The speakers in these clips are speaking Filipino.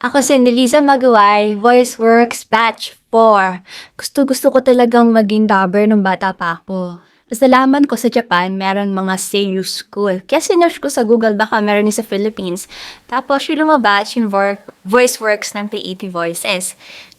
Ako si Nelisa Maguay, VoiceWorks Batch 4. Gusto ko talagang maging dubber nung bata pa ako. Tapos nalaman ko sa Japan, meron mga seiyu school. Kaya sinerch ko sa Google, baka meron din sa Philippines. Tapos yung lumabas yung VoiceWorks ng P80 Voices.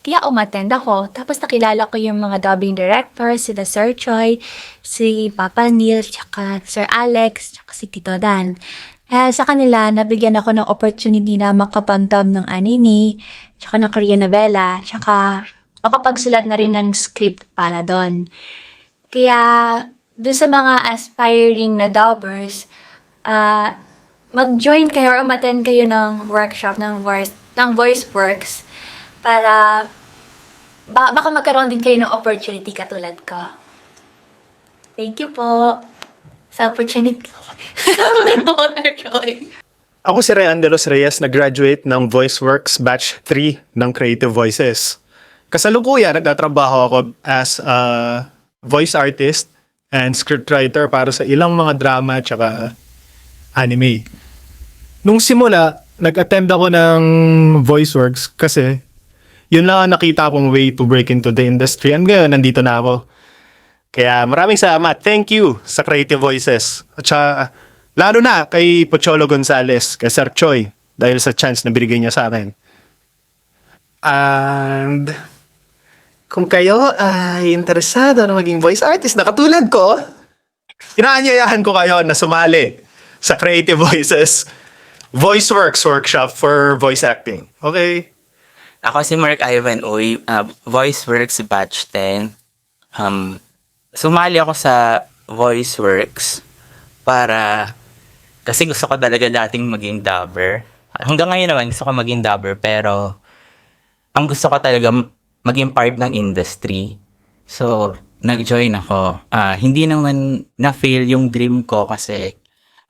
Kaya umattend ako. Tapos nakilala ko yung mga dubbing directors, sila Sir Choi, si Papa Neil, tsaka Sir Alex, tsaka si Tito Dan. Sa kanila, nabigyan ako ng opportunity na makapag-dub ng anime, tsaka ng Korean novela, tsaka makapagsulat na rin ng script para doon. Kaya, doon sa mga aspiring na dubbers, mag-join kayo or umattend kayo ng workshop ng VoiceWorks para baka magkaroon din kayo ng opportunity katulad ko. Thank you po sa opportunity. Ako si Ray Anderos Reyes, nag-graduate ng VoiceWorks Batch 3 ng Creative Voices. Kasalukuyan, nagtatrabaho ako as a voice artist and scriptwriter para sa ilang mga drama at saka anime. Nung simula, nag-attend ako ng VoiceWorks kasi yun lang ang nakita kong way to break into the industry. And ngayon, nandito na ako. Kaya maraming salamat. Thank you sa Creative Voices. At saka, lalo na kay Pocholo Gonzales, kay Sir Choi, dahil sa chance na binigay niya sa akin. And kung kayo ay interesado na maging voice artist na katulad ko, inaanyayahan ko kayo na sumali sa Creative Voices VoiceWorks Workshop for Voice Acting. Okay? Ako si Mark Ivan Uy, VoiceWorks Batch 10. Sumali ako sa VoiceWorks kasi gusto ko talaga dating maging dubber. Hanggang ngayon naman gusto ko maging dubber, pero ang gusto ko talaga maging part ng industry. So, nag-join ako. Hindi naman na-fail yung dream ko kasi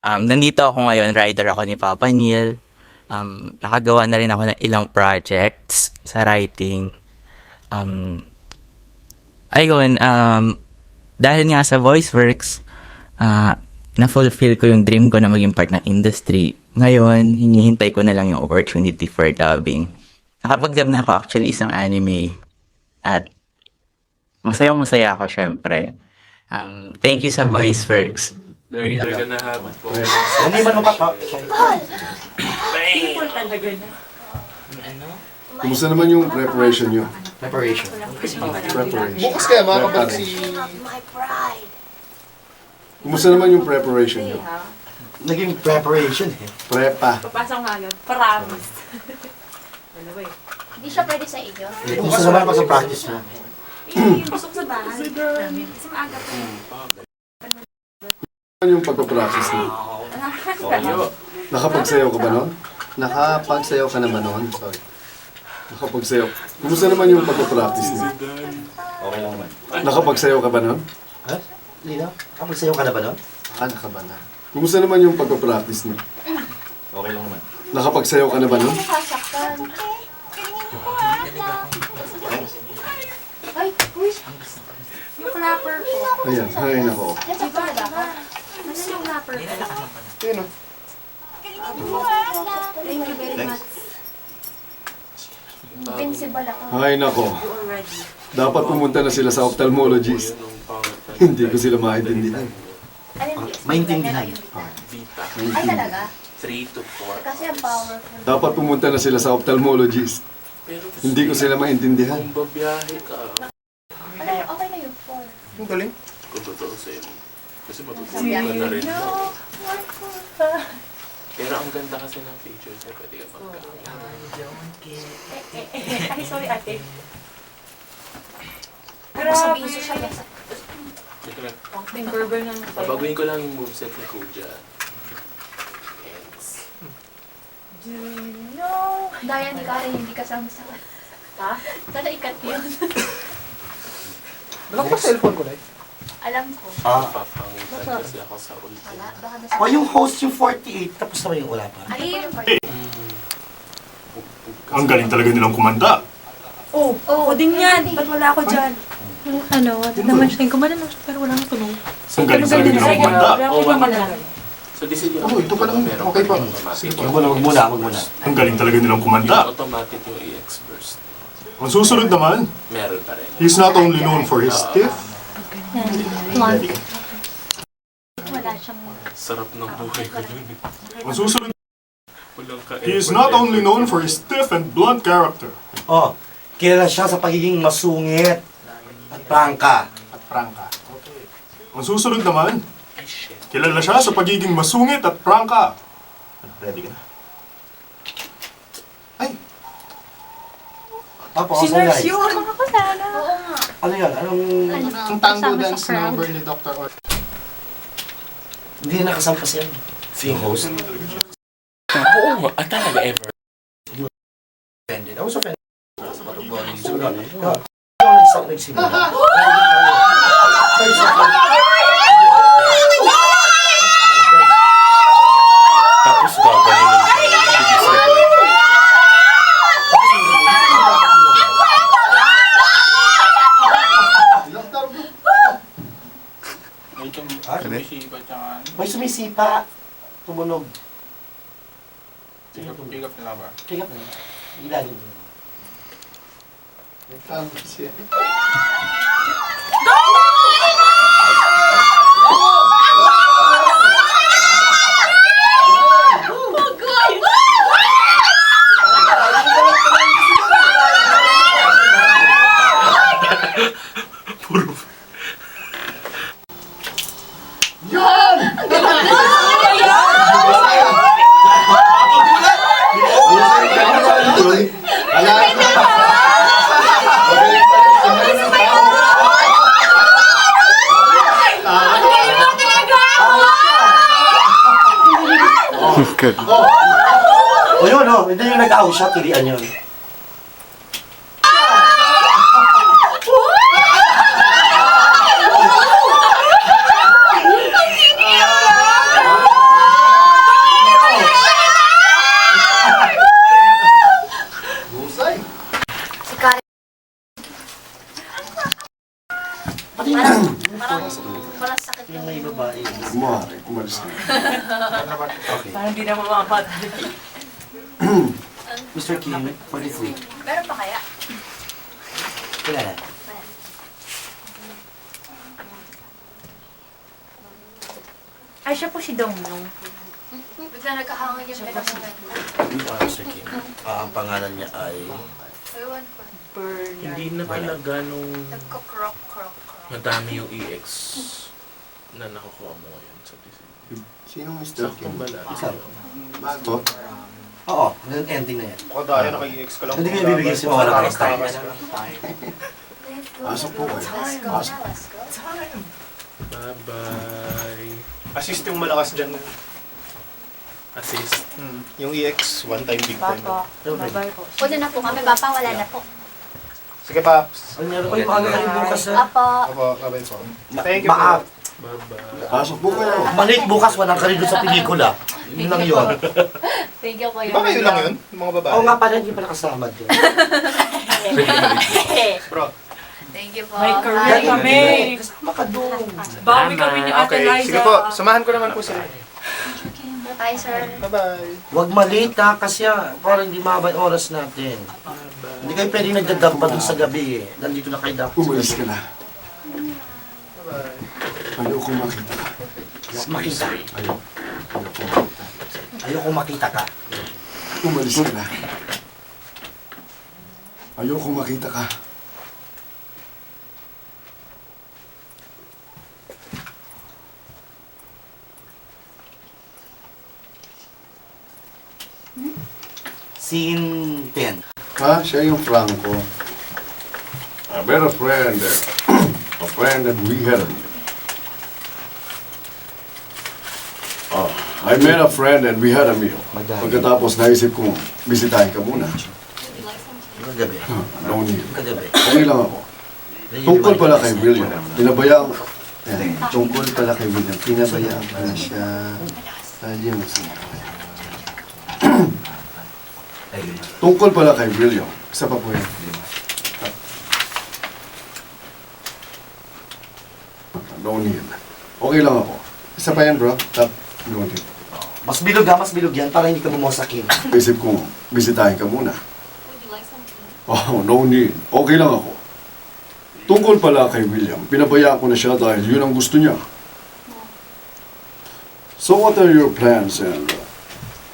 nandito ako ngayon, rider ako ni Papa Neil. Nakagawa na rin ako ng ilang projects sa writing. Ayun, dahil nga sa VoiceWorks, na-fulfill ko yung dream ko na maging part ng industry. Ngayon, hinihintay ko na lang yung opportunity for dubbing. Nakapag-dub na ako actually isang anime. At masayang-masaya ako syempre. Thank you sa VoiceWorks. They're gonna have Hindi man mapapa. Kumusta naman yung preparation nyo? Preparation. Bukas kaya makakabalik si... Kumusta naman yung preparation nyo? Naging preparation eh. Prepa. Papasok nga agad. Promise. Hindi siya pwede sa inyo. Kumusta naman ang pag-practice mo? Gusto ko sa bahay. Kasi maaga pa yun. Ano yung pagpapractice nyo? Nakapagsayaw ka ba nun? Nakapagsayaw ka naman nun? Sorry. Nakapagsayaw. Kumusta naman yung pagpapractice nyo? Okay lang naman. Nakapagsayaw ka ba nun? Ha? Lino? Kapagsayaw ka na ba nun? Nakaba na. Kumusta naman yung pagpapractice nyo? Okay lang naman. Nakapagsayaw ka na ba nun? Ay, uy. Yung clapper ko. Ayan, hay nako. Diba? Ano yung clapper ko? Ayun o. Thank you very much. Invincible ako. Hay nako. Already. Dapat pumunta na sila sa ophthalmologist. Hindi ko sila maintindihan. Maintindihan. Ay, talaga? 3 to 4. Kasi ang powerful. Dapat pumunta na sila sa ophthalmologist. Pero Hindi ko sila maintindihan. kung babiyahe ka, Ano, okay na yung 4. Ang galing. kung totoo sa'yo. Kasi matutulog ka na rin. Pero ang ganda kasi ng pictures na pwede ka pagka. Ay, sorry ate. Pero sabihin siya siya. Ito lang. Yung verbal ng Babaguhin ko lang yung moveset ni Kuja. No. Daya ni Karen, hindi kasama sa... Ha? Sana ikat yun. Nakapag-cellphone ko na eh. Alam ko. Papangitan kasi ako sa ultimo. Wala, baka nasa... O yung host yung 48, tapos naman yung wala pa. Ano po yung part? Ang galing talaga nilang kumanta. Oh, ako din yan. Ba't wala ako dyan? Ano, naman siya. Kumalan lang siya, pero walang tunog. Ang galing talaga nilang kumanta. Wala ko naman lang. So this is yung Oh, ito pa lang. meron Okay pa. automatic. Wag muna. Ang galing talaga nilang Yung kumanta. automatic yung EX burst. Ang susunod naman, Meron pa rin. he's not only known for his stiff, Blunt. Wala siyang... Sarap ng buhay ko dun. ang susunod, Walang ka he is not only known for his stiff and blunt character. Oh, kilala siya sa pagiging masungit at prangka. At prangka. Ang susunod naman, Ay, shit. kilala siya sa pagiging masungit at prangka. Ready ka na? Ay, Apo, si Nurse yun. Mga ko sana. Oo nga. Ano yan? Anong... Ang tango Kasama dance sa crowd. number ni Dr. Or. Hindi na nakasampas yan. Si host? Oo nga. Ah, talaga ever. Offended. I was offended. Ikaw nagsimula. Tapos gagawin ng disregard. May sumisipa. Tumunog. Pick up nila ba? Pick up na. Ilalim. Tango siya. O yun, o. Hindi yung nag-aw siya, tilian yun. Husay. Parang sakit Yung may babae. Kumari, kumalis ka. Parang hindi na mamapat. Mr. Kim, 43. Meron pa kaya? Kilala. Ay, siya po si Dongnong. Bigla nagkahangin yung pinangalan. Mr. Kim. Ang pangalan niya ay... Ewan ko. Hindi na talaga nung Nagko-crock. madami yung EX na nakukuha mo ngayon sa disregard. Sinong Mr. Kim? Saktong bala. Ikaw. Bago. Oo, ending na yan. Baka dahil naka-EX ka lang. Hindi kayo bibigyan si Mawala ng time. Pasok po kayo. Pasok. Bye-bye. Assist yung malakas dyan. Assist. Yung EX, one time, big time. Bye-bye po. Pwede na po kami, Papa. Wala na po. Sige, Paps. Ano yan? Uy, maaga kayo bukas na. Apo. Aba, kabay po. Thank you, Maap. Bye-bye. Pasok po kayo. Maliit bukas, walang karido sa pelikula. Yun lang yun. Thank you, Kuya. Di ba kayo lang yun? Yung mga babae? Oo nga pala, hindi pala kasama dyan. Bro. Thank you po. May career kami. Kasama ka doon. Bawi kami ni Ate Okay, Liza. sige po. Samahan ko naman po sila. Bye, sir. Bye-bye. Huwag maliit ha, kasi parang hindi mabay oras natin. Hindi kayo pwedeng nagdadampa dun sa gabi eh. Nandito na kayo dapat. Umalis ka na. Ayoko makita ka. Makita. Ayoko. Ayoko makita ka. Umalis ka na. Ayoko makita ka. Scene 10. Ha? Siya yung Franco. I met a friend there. A friend that we had. I met a friend and we had a meal. Pagkatapos naisip kong bisitahin ka muna. Kagabi. No need. Kagabi. Okay lang ako. Tungkol pala kay William. Pinabayaan ko. Yan. Tungkol pala kay William. Pinabayaan ko na siya. Ayun. Tungkol pala kay William. Isa pa po yan. No need. Okay lang ako. Isa pa yan, bro. Tap. No need. Mas bilog yan para hindi ka bumosakin. Isip ko, bisitahin ka muna. Oh, no need. Okay lang ako. Tungkol pala kay William, pinabayaan ko na siya dahil yun ang gusto niya. So what are your plans and...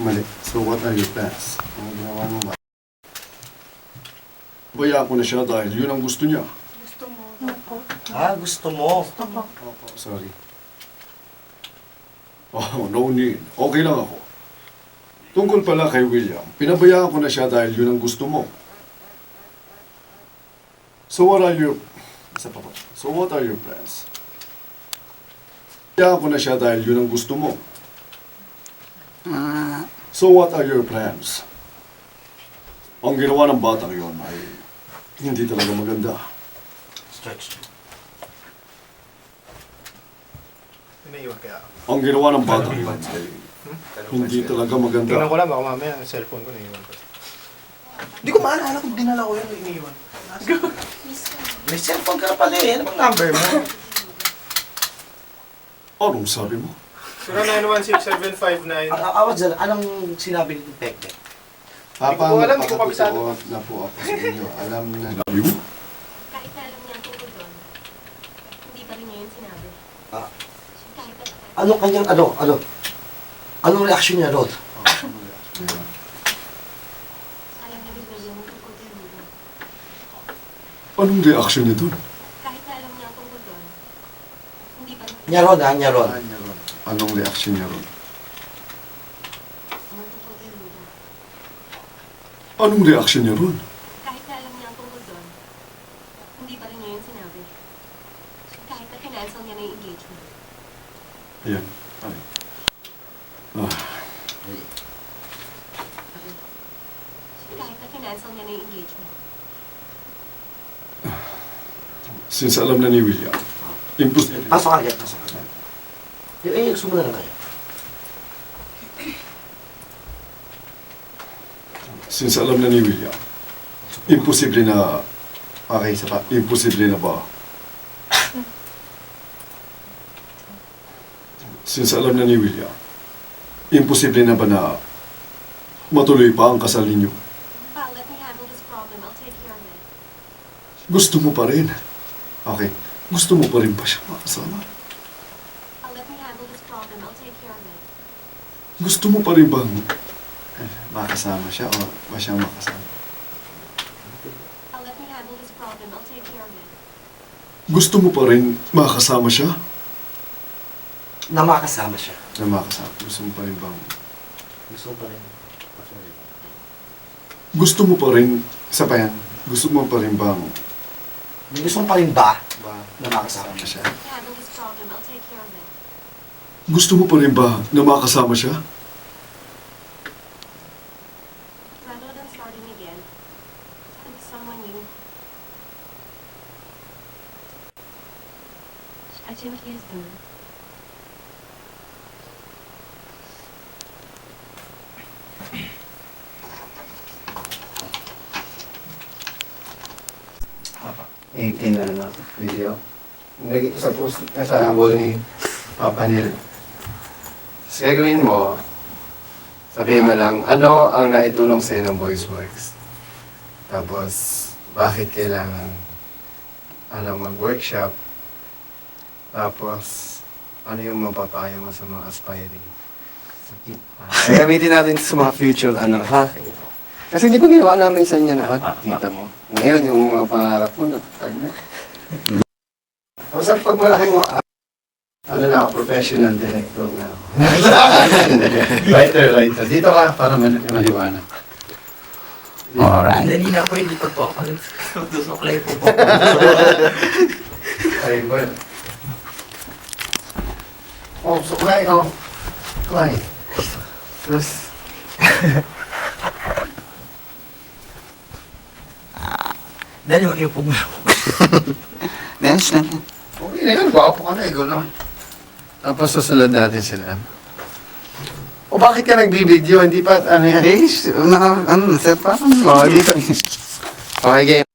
mali. So what are your plans? Ang ginawa mo ba? Bayaan ko na siya dahil yun ang gusto niya. Gusto mo? Sorry. Oh, no need. Okay lang ako. Tungkol pala kay William, pinabayaan ko na siya dahil yun ang gusto mo. So what are your... Isa pa po. So what are your plans? Pinabayaan ko na siya dahil yun ang gusto mo. So what are your plans? Ang ginawa ng batang yon ay hindi talaga maganda. Stretch. Inaiwan kaya. Ang ginawa ng batang yon ay hindi talaga maganda. Tingnan ko lang, baka mamaya ang cellphone ko naiwan ko. Hindi ko maalala kung dinala ko yun o iniwan. May cellphone ka pala eh. Ano bang number mo? Anong sabi mo? 0916-759. Awat dyan, anong sinabi ni Pekpek? Hindi ko alam, hindi ko kabisado. napakatotoo na po ako sa inyo. Alam na sabi mo? Kahit na alam niya ang tungkol doon, hindi pa rin niya yun sinabi. Ah. Kahit na Ano kanyang, anong reaksyon niya, Rod? sayang na ni William ang tungkol kay William. Anong reaction niya doon? Kahit na alam niya ang tungkol doon, hindi pa rin Niya, Rod, ha? Niya, Rod. Anong reaction niya ron? ang tungkol kay William. Anong reaction niya ron? Kahit na alam niya ang tungkol doon, hindi pa rin niya yun sinabi. Kahit na kinancel niya na yung engagement. Ayan. Ay. Ah, Kahit na kinancel niya na yung engagement. since alam na ni William, imposible. Pasok agad, pasok agad. Sumula na kayo. Since alam na ni William, imposible na... Okay, isa pa. Imposible na ba? Since alam na ni William, imposible na ba na matuloy pa ang kasal ninyo? Pa, let me handle this problem. I'll take care of it. Gusto mo pa rin? Okay. Gusto mo pa rin ba siya makasama? Let me handle this problem. I'll take care of it. Gusto mo pa rin bang makasama siya o ba siya makasama? Let me handle this problem. I'll take care of it. Gusto mo pa rin makasama siya? Na makasama siya. Na makasama. Gusto mo pa rin bang... Gusto ko pa rin. Gusto mo pa rin... Isa pa yan. Gusto mo pa rin bang... May gusto mo pa rin ba na makasama siya? siya? Handle this problem. I'll take care of it. Gusto mo pa rin ba na makasama siya? Rather than starting again, find someone new. I see what he is doing. Video. Sa post na sa wall ni Papa nila. Tapos gagawin mo, sabihin mo lang, ano ang naitulong sa'yo ng Voice Works? Tapos, bakit kailangan mag-workshop? Tapos, ano yung mapapayo mo sa mga aspiring? Ay, gamitin natin sa mga future, ha? Kasi hindi ko ginawa namin sa inyo lahat, kita mo. Ngayon, yung mga pangarap mo, natag na. Tapos pag malaki mo, professional director na ako. Writer. Dito ka para maliwanag. Alright. Dali na po, hindi pagpapalit. Susuklay po po. Ay, well. Oh, suklay, oh. Suklay. Tapos, Dali mo kayo po. Dance na. okay na yun, gwapo ka na, ikaw naman. Tapos susunod natin sila. O bakit ka nagbibideo? Hindi pa, ano yan? Ano, set pa? Oh, dito. Okay, game.